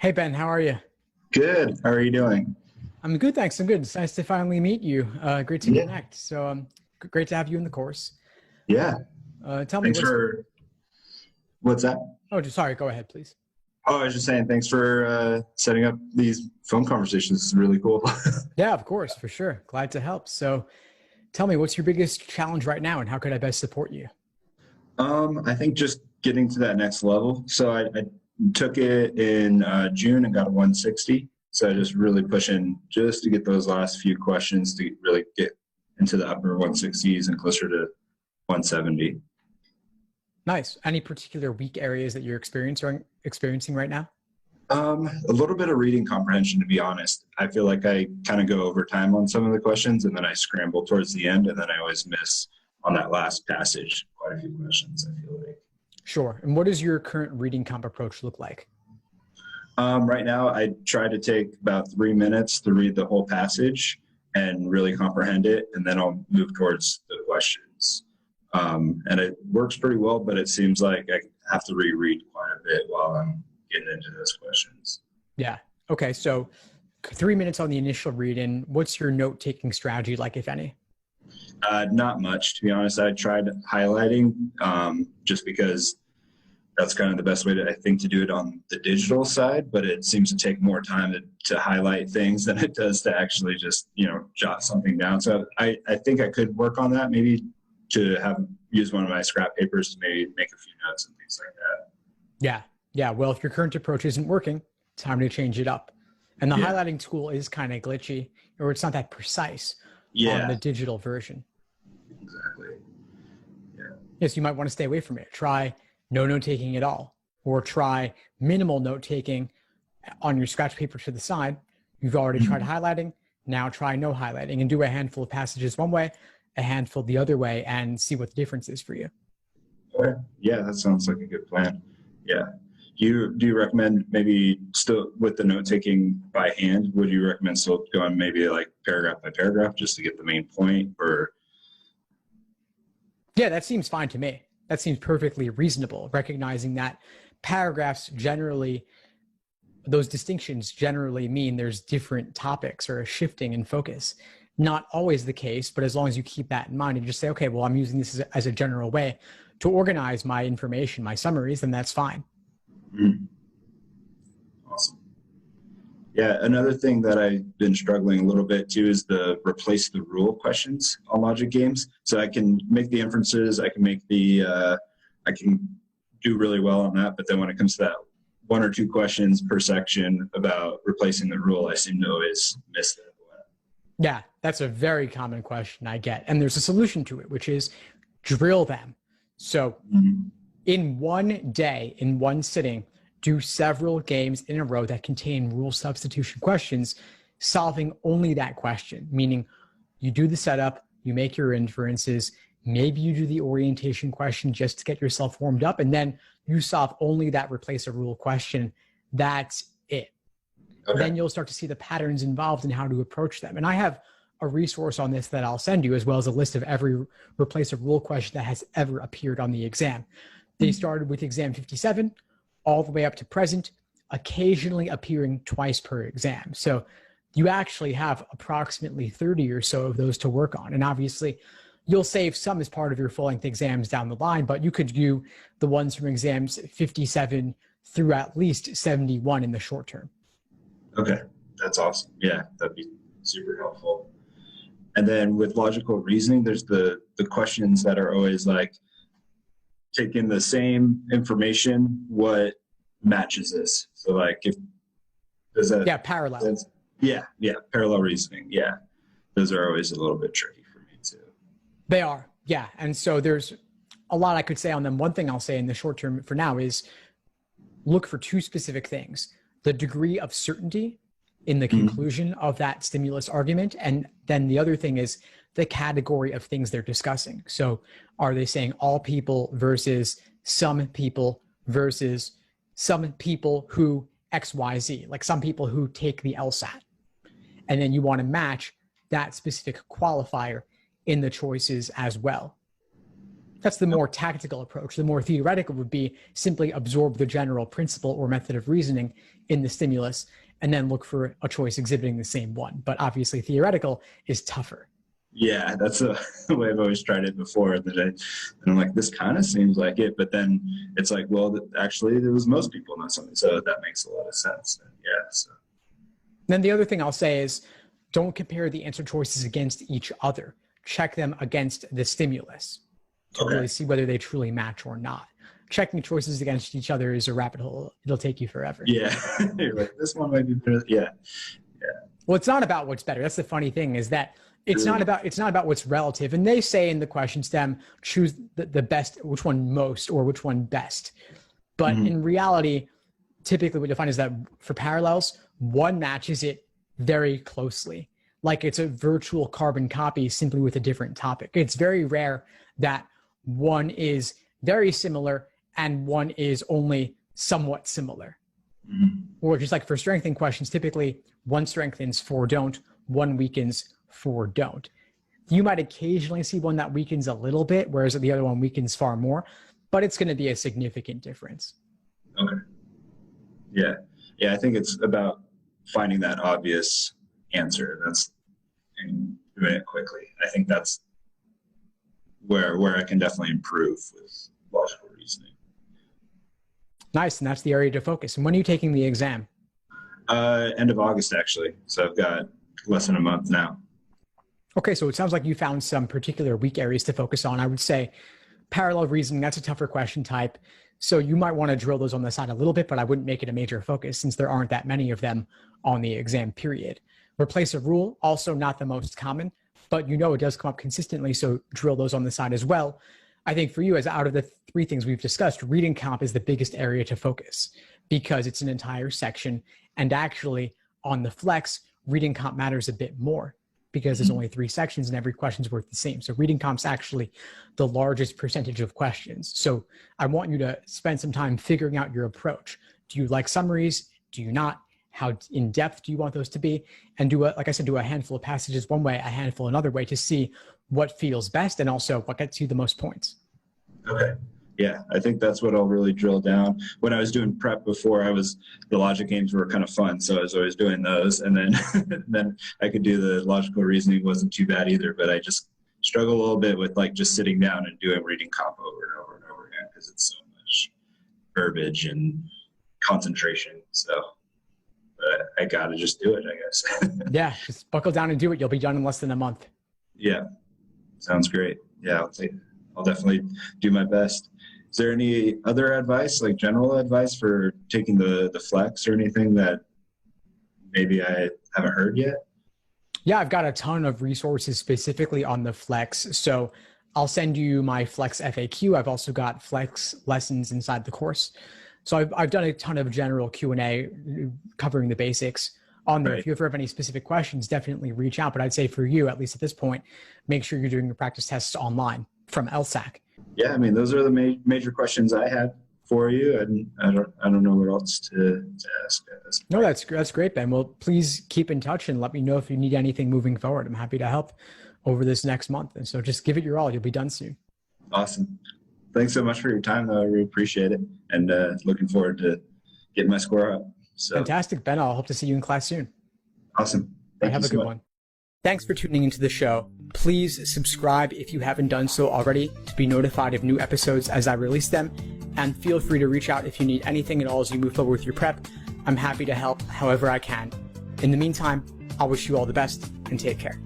Hey Ben, how are you? Good. How are you doing? I'm good, thanks. I'm good. It's nice to finally meet you. Great to Yeah. connect. Great to have you in the course. Yeah. Tell me Thanks what's. for what's that? Oh, just sorry. Go ahead, please. Oh, I was just saying thanks for setting up these phone conversations. It's really cool. Yeah, of course, for sure. Glad to help. So, tell me what's your biggest challenge right now, and how could I best support you? I think just getting to that next level. So I took it in June and got a 160. So just really pushing just to get those last few questions to really get into the upper 160s and closer to 170. Nice. Any particular weak areas that you're experiencing right now? A little bit of reading comprehension, to be honest. I feel like I kind of go over time on some of the questions and then I scramble towards the end and then I always miss on that last passage quite a few questions, I feel like. Sure. And what does your current reading comp approach look like? Right now, I try to take about 3 minutes to read the whole passage and really comprehend it, and then I'll move towards the questions. And it works pretty well, but it seems like I have to reread quite a bit while I'm getting into those questions. Yeah. Okay. So, 3 minutes on the initial read-in. What's your note-taking strategy like, if any? Not much, to be honest. I tried highlighting just because that's kind of the best way to, I think, to do it on the digital side, but it seems to take more time to highlight things than it does to actually just, jot something down. So I think I could work on that, maybe to use one of my scrap papers to maybe make a few notes and things like that. Yeah. Yeah. Well, if your current approach isn't working, time to change it up. And the Yeah. highlighting tool is kind of glitchy, or it's not that precise on the Yeah, digital version. exactly. Yeah. Yes, you might want to stay away from it. Try no note taking at all, or try minimal note taking on your scratch paper to the side. You've already tried Mhm. highlighting. Now try no highlighting and do a handful of passages one way, a handful the other way, and see what the difference is for you. Okay. Yeah, that sounds like a good plan. Yeah. Do you recommend maybe still with the note taking by hand? Would you recommend still going maybe like paragraph by paragraph just to get the main point? Or Yeah, that seems fine to me. That seems perfectly reasonable, recognizing that paragraphs generally, those distinctions generally mean there's different topics or a shifting in focus. Not always the case, but as long as you keep that in mind and just say, okay, well, I'm using this as a general way to organize my information, my summaries, then that's fine. mm, awesome. Yeah, another thing that I've been struggling a little bit too is the replace the rule questions on logic games. So I can make the inferences, I can do really well on that. But then when it comes to that one or two questions per section about replacing the rule, I seem to always miss that one. Yeah, that's a very common question I get. And there's a solution to it, which is drill them. So Mhm. in one day, in one sitting, do several games in a row that contain rule substitution questions, solving only that question, meaning you do the setup, you make your inferences, maybe you do the orientation question just to get yourself warmed up, and then you solve only that replace a rule question. That's it. Okay. Then you'll start to see the patterns involved in how to approach them. And I have a resource on this that I'll send you, as well as a list of every replace a rule question that has ever appeared on the exam. They started with exam 57 all the way up to present, occasionally appearing twice per exam. So you actually have approximately 30 or so of those to work on. And obviously, you'll save some as part of your full-length exams down the line, but you could do the ones from exams 57 through at least 71 in the short term. Okay. That's awesome. Yeah, that'd be super helpful. And then with logical reasoning, there's the questions that are always like taking the same information, what matches this? So like if does that Yeah, parallel. yeah, parallel reasoning. Yeah. Those are always a little bit tricky for me too. They are. Yeah. And so there's a lot I could say on them. One thing I'll say in the short term for now is look for two specific things: the degree of certainty in the Mhm. conclusion of that stimulus argument. And then the other thing is the category of things they're discussing. So are they saying all people versus some people versus some people who XYZ, like some people who take the LSAT? And then you want to match that specific qualifier in the choices as well. That's the more tactical approach. The more theoretical would be simply absorb the general principle or method of reasoning in the stimulus and then look for a choice exhibiting the same one. But obviously theoretical is tougher. Yeah, that's the way I've always tried it before. And I'm like, this kind of seems like it, but then it's like, well, actually, it was most people, not something. So that makes a lot of sense. And yeah. So. Then the other thing I'll say is, don't compare the answer choices against each other. Check them against the stimulus to really see whether they truly match or not. Checking choices against each other is a rabbit hole. It'll take you forever. Yeah, you're like, this one might be better. Yeah. Well, it's not about what's better. That's the funny thing, is that it's not about what's relative. And they say in the question stem, choose the best, which one most or which one best. But in reality, typically what you'll find is that for parallels, one matches it very closely. Like it's a virtual carbon copy simply with a different topic. It's very rare that one is very similar and one is only somewhat similar. Or just like for strengthening questions, typically one strengthens, 4 don't, one weakens, 4 don't. You might occasionally see one that weakens a little bit, whereas the other one weakens far more, but it's going to be a significant difference. Okay. Yeah. Yeah. I think it's about finding that obvious answer. And doing it quickly. I think that's where I can definitely improve with logical reasoning. Nice. And that's the area to focus. And when are you taking the exam? End of August, actually. So I've got less than a month now. Okay. So it sounds like you found some particular weak areas to focus on. I would say parallel reasoning, that's a tougher question type. So you might want to drill those on the side a little bit, but I wouldn't make it a major focus since there aren't that many of them on the exam period. Replace a rule, also not the most common, but it does come up consistently. So drill those on the side as well. I think for you, as out of the 3 things we've discussed, reading comp is the biggest area to focus because it's an entire section. And actually on the flex, reading comp matters a bit more because there's only 3 sections and every question's worth the same. So reading comp's actually the largest percentage of questions. So I want you to spend some time figuring out your approach. Do you like summaries? Do you not? How in depth do you want those to be? And do a handful of passages one way, a handful another way to see what feels best and also what gets you the most points. Okay. Yeah, I think that's what I'll really drill down. When I was doing prep before, the logic games were kind of fun, so I was always doing those. And then then I could do the logical reasoning, wasn't too bad either, but I just struggle a little bit with like just sitting down and doing reading comp over and over and over again because it's so much verbiage and concentration. So but I got to just do it, I guess. Yeah, just buckle down and do it. You'll be done in less than a month. Yeah, sounds great. Yeah, I'll definitely do my best. Is there any other advice, like general advice for taking the flex or anything that maybe I haven't heard yet? Yeah, I've got a ton of resources specifically on the flex. So I'll send you my flex FAQ. I've also got flex lessons inside the course. So I've done a ton of general Q&A covering the basics on there. Right. If you ever have any specific questions, definitely reach out. But I'd say for you, at least at this point, make sure you're doing your practice tests online from LSAT. Yeah, I mean, those are the major questions I had for you, and I don't know what else to ask at this point. No, that's great, Ben. Well, please keep in touch and let me know if you need anything moving forward. I'm happy to help over this next month. And so just give it your all. You'll be done soon. Awesome. Thanks so much for your time, though. I really appreciate it, and looking forward to getting my score up. So. Fantastic, Ben. I'll hope to see you in class soon. Awesome. Have a good one. Thanks for tuning into the show. Please subscribe if you haven't done so already to be notified of new episodes as I release them. And feel free to reach out if you need anything at all as you move forward with your prep. I'm happy to help however I can. In the meantime, I'll wish you all the best and take care.